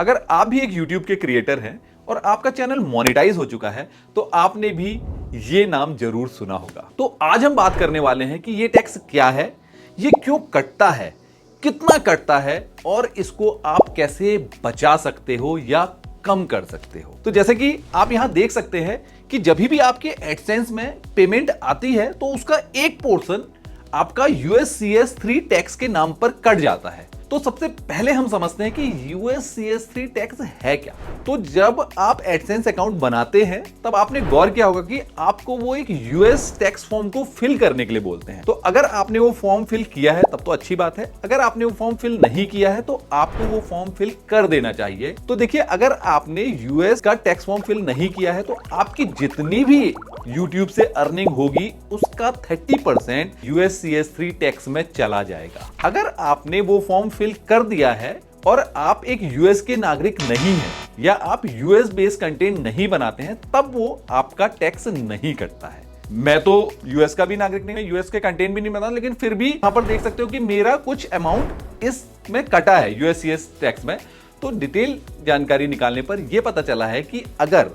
अगर आप भी एक YouTube के क्रिएटर हैं और आपका चैनल मोनेटाइज हो चुका है तो आपने भी ये नाम जरूर सुना होगा। तो आज हम बात करने वाले हैं कि ये टैक्स क्या है, ये क्यों कटता है, कितना कटता है और इसको आप कैसे बचा सकते हो या कम कर सकते हो। तो जैसे कि आप यहां देख सकते हैं कि जब भी आपके एडसेंस में पेमेंट आती है तो उसका एक पोर्शन आपका USCS3 टैक्स के नाम पर कट जाता है। तो सबसे पहले हम समझते हैं कि USCS3 टैक्स है क्या। तो जब आप एडसेंस अकाउंट बनाते हैं तब आपने गौर किया होगा कि आपको वो एक यूएस टैक्स फॉर्म को फिल करने के लिए बोलते हैं। तो अगर आपने वो फॉर्म फिल किया है तब तो अच्छी बात है, अगर आपने वो फॉर्म फिल नहीं किया है तो आपको वो फॉर्म फिल कर देना चाहिए। तो देखिए, अगर आपने यूएस का टैक्स फॉर्म फिल नहीं किया है तो आपकी जितनी भी YouTube से अर्निंग होगी उसका 30% USCS3 टैक्स में चला जाएगा। अगर आपने वो फॉर्म फिल कर दिया है और आप एक यूएस के नागरिक नहीं हैं या आप यूएस बेस्ड कंटेंट नहीं बनाते हैं तब वो आपका टैक्स नहीं कटता है। मैं तो यूएस का भी नागरिक नहीं, मैं यूएस के कंटेंट भी नहीं बनाता, लेकिन फिर भी यहां पर देख सकते हो कि मेरा कुछ अमाउंट इसमें कटा है यूएससीएस टैक्स में। तो डिटेल जानकारी निकालने पर यह पता चला है कि अगर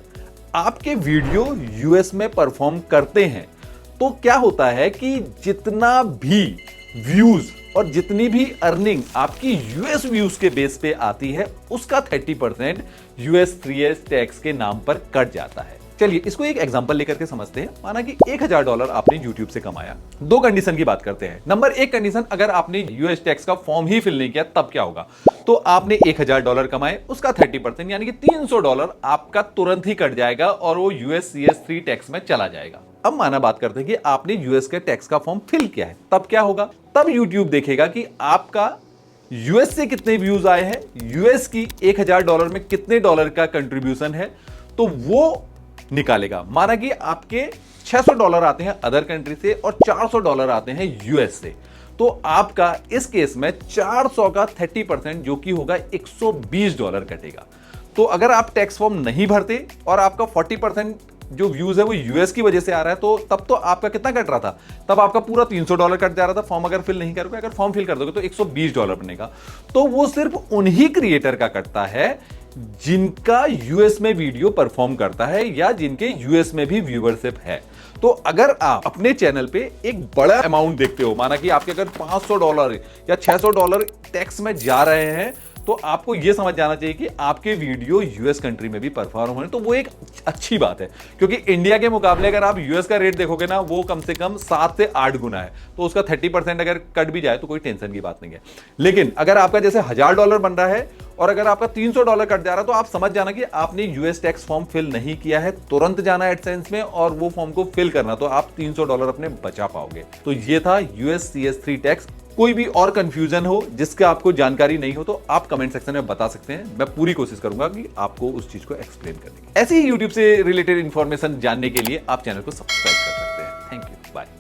आपके वीडियो यूएस में परफॉर्म करते हैं तो क्या होता है कि जितना भी व्यूज और जितनी भी अर्निंग आपकी यूएस व्यूज के बेस पे आती है उसका 30% US3S टैक्स के नाम पर कट जाता है। चलिए इसको एक एग्जांपल लेकर के समझते हैं। माना कि $1000 आपने YouTube से कमाया। दो कंडीशन की बात करते हैं। नंबर एक कंडीशन, अगर आपने यूएस टैक्स का फॉर्म ही फिल नहीं किया तब क्या होगा। तो आपने $1000 कमाए, उसका 30% यानी कि $300 आपका तुरंत ही कट जाएगा और वो USCS3 टैक्स में चला जाएगा। अब माना बात करते हैं कि आपने यूएस के टैक्स का फॉर्म फिल किया है, तब क्या होगा। तब YouTube देखेगा कि आपका यूएस से कितने व्यूज आए हैं, यूएस की $1000 में कितने डॉलर का कंट्रीब्यूशन है, तो वो निकालेगा। माना कि आपके $600 आते हैं अदर कंट्री से और $400 आते हैं यूएस से, तो आपका इस केस में 400 का 30% जो कि होगा $120 कटेगा। तो अगर आप टैक्स फॉर्म नहीं भरते और आपका 40% जो व्यूज है वो यूएस की वजह से आ रहा है तो तब तो आपका कितना कट रहा था, तब आपका पूरा $300 कट जा रहा था। फॉर्म अगर फिल नहीं करोगे, अगर फॉर्म फिल कर दोगे तो $120 बनेगा। तो वो सिर्फ उन्हीं क्रिएटर का कटता है जिनका यूएस में वीडियो परफॉर्म करता है या जिनके यूएस में भी व्यूअरशिप है। तो अगर आप अपने चैनल पे एक बड़ा अमाउंट देखते हो, माना कि आपके अगर $500 या $600 टैक्स में जा रहे हैं, तो आपको यह समझ जाना चाहिए कि आपके वीडियो यूएस कंट्री में भी परफॉर्म हो रहे हैं। तो वो एक अच्छी बात है, क्योंकि इंडिया के मुकाबले अगर आप यूएस का रेट देखोगे ना, वो कम से कम 7 से 8 गुना है। तो उसका 30% अगर कट भी जाए तो कोई टेंशन की बात नहीं है। लेकिन अगर आपका जैसे $1000 बन रहा है और अगर आपका $300 कट जा रहा है तो आप समझ जाना कि आपने यूएस टैक्स फॉर्म फिल नहीं किया है। तुरंत जाना एडसेंस में और वो फॉर्म को फिल करना, तो आप $300 अपने बचा पाओगे। तो ये था USCS3 टैक्स। कोई भी और कंफ्यूजन हो, जिसका आपको जानकारी नहीं हो, तो आप कमेंट सेक्शन में बता सकते हैं। मैं पूरी कोशिश करूंगा कि आपको उस चीज को एक्सप्लेन करने की। ऐसी ही YouTube से रिलेटेड इंफॉर्मेशन जानने के लिए आप चैनल को सब्सक्राइब कर सकते हैं। Thank you, bye.